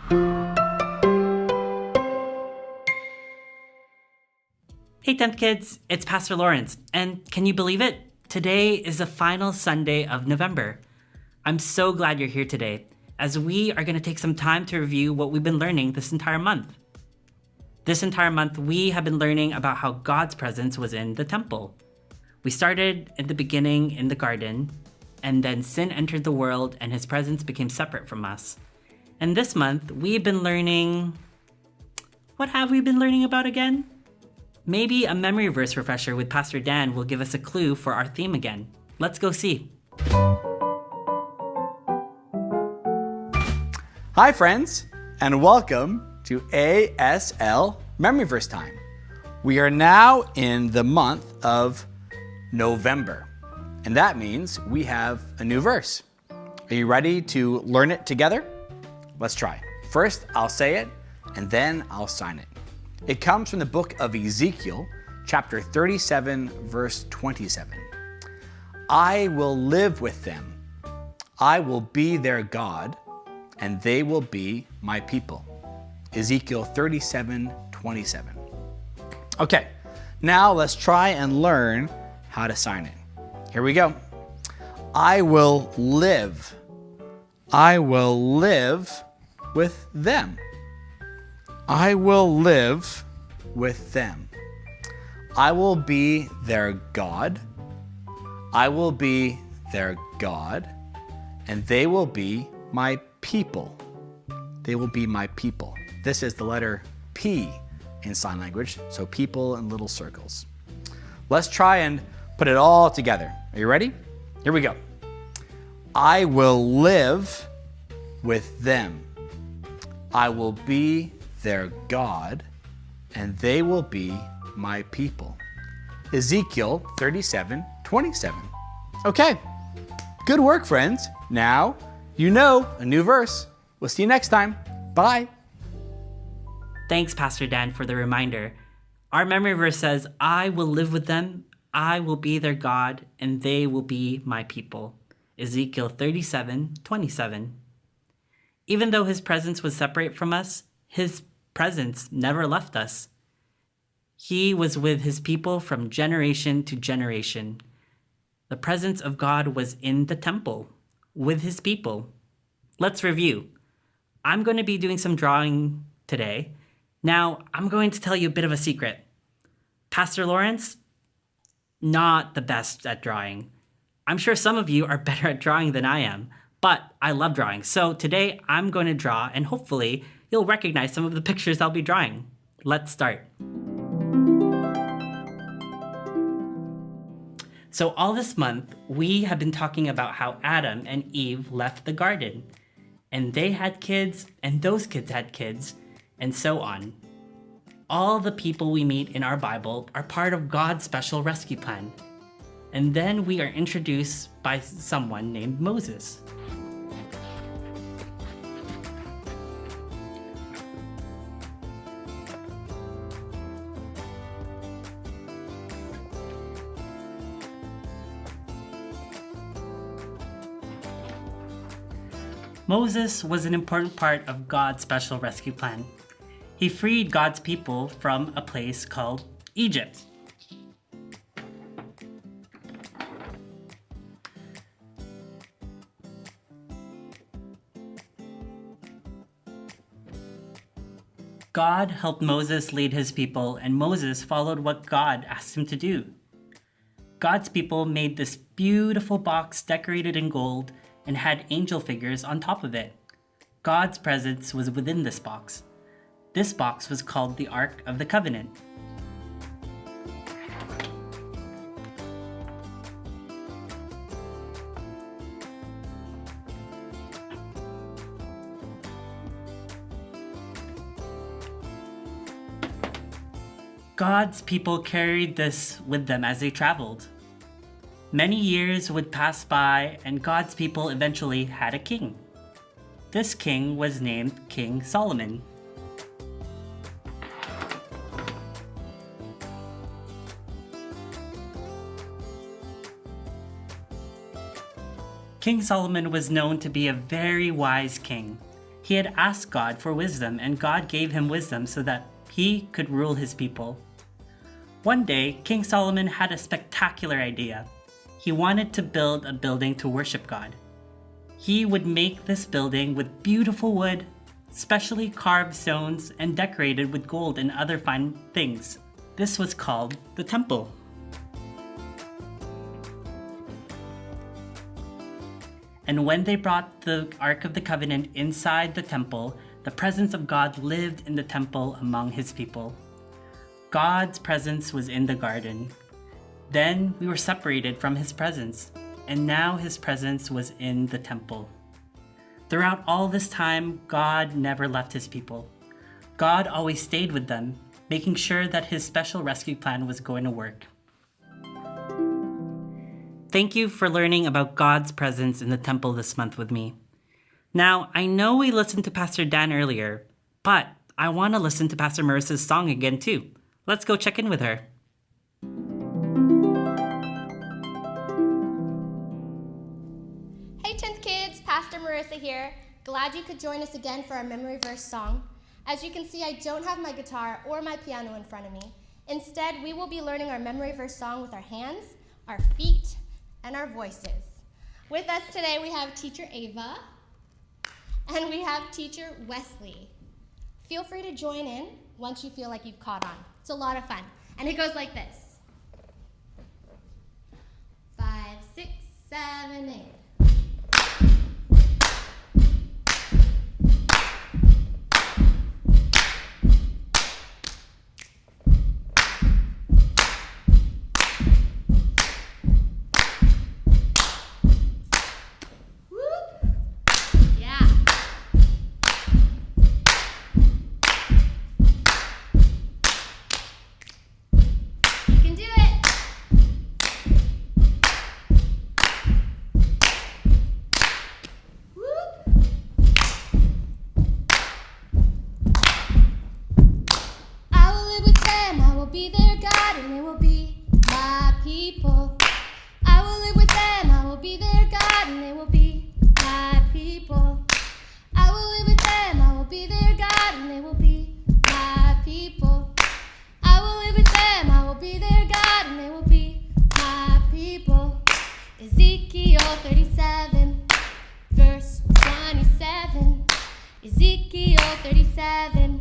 Hey 10th kids, it's Pastor Lawrence, and can you believe it? Today is the final Sunday of November. I'm so glad you're here today, as we are going to take some time to review what we've been learning this entire month. This entire month, we have been learning about how God's presence was in the temple. We started in the beginning in the garden, and then sin entered the world and his presence became separate from us. And this month, we've been learning... What have we been learning about again? Maybe a memory verse refresher with Pastor Dan will give us a clue for our theme again. Let's go see. Hi friends, and welcome to ASL Memory Verse time. We are now in the month of November, and that means we have a new verse. Are you ready to learn it together? Let's try. First, I'll say it, and then I'll sign it. It comes from the book of Ezekiel, chapter 37, verse 27. I will live with them. I will be their God, and they will be my people. Ezekiel 37, 27. Okay, now let's try and learn how to sign it. Here we go. I will live. I will live with them. I will live with them. I will be their God. I will be their God, and they will be my people. They will be my people. This is the letter P in sign language, so people in little circles. Let's try and put it all together. Are you ready? Here we go. I will live with them. I will be their God, and they will be my people. Ezekiel 37, 27. Okay, good work, friends. Now you know a new verse. We'll see you next time. Bye. Thanks, Pastor Dan, for the reminder. Our memory verse says, I will live with them, I will be their God, and they will be my people. Ezekiel 37, 27. Even though his presence was separate from us, his presence never left us. He was with his people from generation to generation. The presence of God was in the temple with his people. Let's review. I'm going to be doing some drawing today. Now, I'm going to tell you a bit of a secret. Pastor Lawrence, not the best at drawing. I'm sure some of you are better at drawing than I am, but I love drawing. So today I'm going to draw, and hopefully you'll recognize some of the pictures I'll be drawing. Let's start. So all this month, we have been talking about how Adam and Eve left the garden, and they had kids, and those kids had kids, and so on. All the people we meet in our Bible are part of God's special rescue plan. And then we are introduced by someone named Moses. Moses was an important part of God's special rescue plan. He freed God's people from a place called Egypt. God helped Moses lead his people, and Moses followed what God asked him to do. God's people made this beautiful box decorated in gold and had angel figures on top of it. God's presence was within this box. This box was called the Ark of the Covenant. God's people carried this with them as they traveled. Many years would pass by, and God's people eventually had a king. This king was named King Solomon. King Solomon was known to be a very wise king. He had asked God for wisdom, and God gave him wisdom so that he could rule his people. One day, King Solomon had a spectacular idea. He wanted to build a building to worship God. He would make this building with beautiful wood, specially carved stones, and decorated with gold and other fine things. This was called the temple. And when they brought the Ark of the Covenant inside the temple, the presence of God lived in the temple among his people. God's presence was in the garden. Then we were separated from his presence, and now his presence was in the temple. Throughout all this time, God never left his people. God always stayed with them, making sure that his special rescue plan was going to work. Thank you for learning about God's presence in the temple this month with me. Now, I know we listened to Pastor Dan earlier, but I want to listen to Pastor Marissa's song again too. Let's go check in with her. Hey 10th kids, Pastor Marissa here. Glad you could join us again for our Memory Verse song. As you can see, I don't have my guitar or my piano in front of me. Instead, we will be learning our Memory Verse song with our hands, our feet, and our voices. With us today, we have Teacher Ava, and we have Teacher Wesley. Feel free to join in once you feel like you've caught on. It's a lot of fun. And it goes like this. 5, 6, 7, 8. Be their God and they will be my people. I will live with them, I will be their God and they will be my people. I will live with them, I will be their God and they will be my people. I will live with them, I will be their God and they will be my people. Ezekiel 37, verse 27. Ezekiel 37,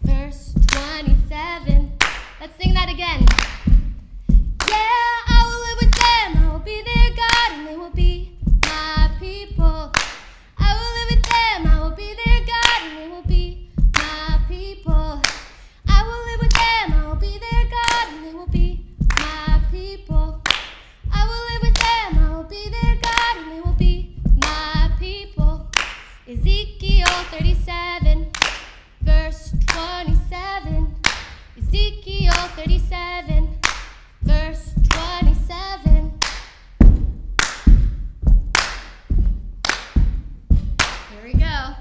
verse 27. Let's sing that again. Yeah, I will live with them. I will be their God and they will be my people. I will live with them. I will be their God and they will be my people. I will live with them. I will be their God and they will be my people. I will live with them. I will be their God and they will be my people. Ezekiel 37, verse 27. Ezekiel 37, verse 27. Here we go.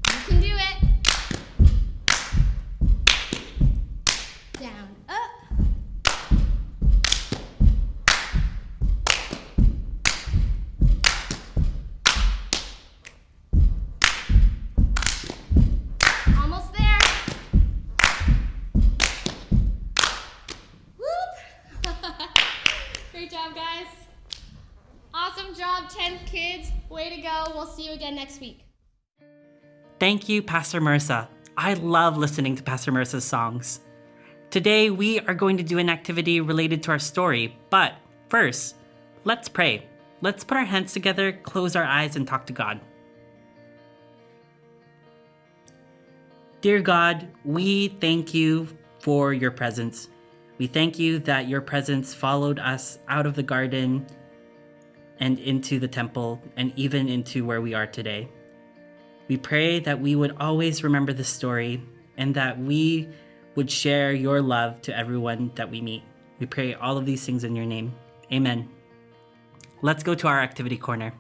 You can do it. Down, up. Great job, guys. Awesome job, 10th kids. Way to go. We'll see you again next week. Thank you, Pastor Marissa. I love listening to Pastor Marissa's songs. Today, we are going to do an activity related to our story, but first, let's pray. Let's put our hands together, close our eyes, and talk to God. Dear God, we thank you for your presence. We thank you that your presence followed us out of the garden and into the temple and even into where we are today. We pray that we would always remember this story and that we would share your love to everyone that we meet. We pray all of these things in your name. Amen. Let's go to our activity corner.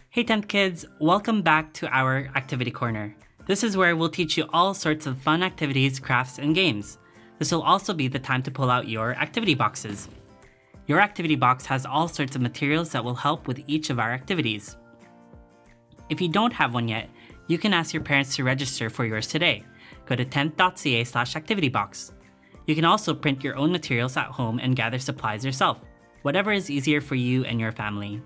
Hey 10th kids, welcome back to our activity corner. This is where we'll teach you all sorts of fun activities, crafts, and games. This will also be the time to pull out your activity boxes. Your activity box has all sorts of materials that will help with each of our activities. If you don't have one yet, you can ask your parents to register for yours today. Go to 10th.ca/activitybox. You can also print your own materials at home and gather supplies yourself, whatever is easier for you and your family.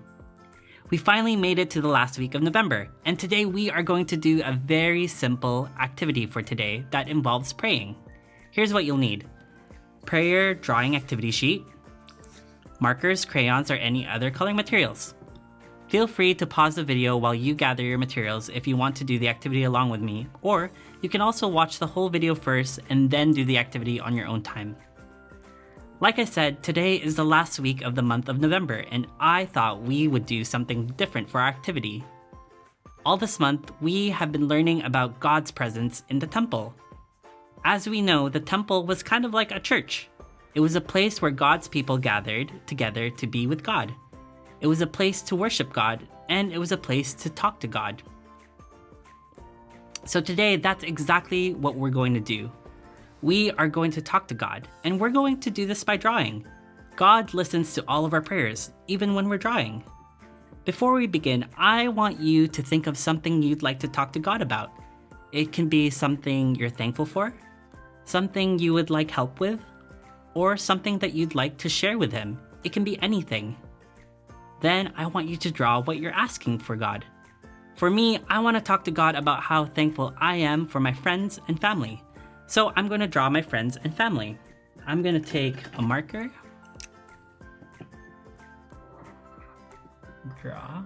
We finally made it to the last week of November, and today we are going to do a very simple activity for today that involves praying. Here's what you'll need: prayer drawing activity sheet, markers, crayons, or any other coloring materials. Feel free to pause the video while you gather your materials if you want to do the activity along with me, or you can also watch the whole video first and then do the activity on your own time. Like I said, today is the last week of the month of November, and I thought we would do something different for our activity. All this month, we have been learning about God's presence in the temple. As we know, the temple was kind of like a church. It was a place where God's people gathered together to be with God. It was a place to worship God, and it was a place to talk to God. So today, that's exactly what we're going to do. We are going to talk to God, and we're going to do this by drawing. God listens to all of our prayers, even when we're drawing. Before we begin, I want you to think of something you'd like to talk to God about. It can be something you're thankful for, something you would like help with, or something that you'd like to share with Him. It can be anything. Then I want you to draw what you're asking for God. For me, I want to talk to God about how thankful I am for my friends and family. So I'm going to draw my friends and family. I'm going to take a marker, draw,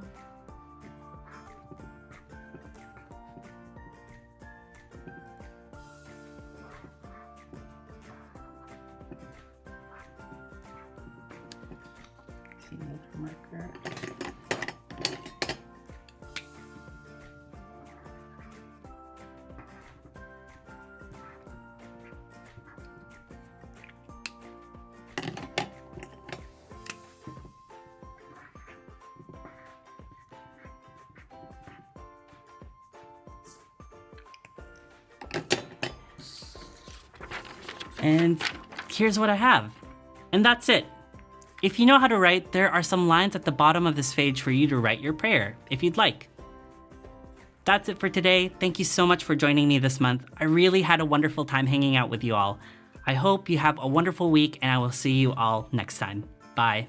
marker. And here's what I have. And that's it. If you know how to write, there are some lines at the bottom of this page for you to write your prayer, if you'd like. That's it for today. Thank you so much for joining me this month. I really had a wonderful time hanging out with you all. I hope you have a wonderful week, and I will see you all next time. Bye.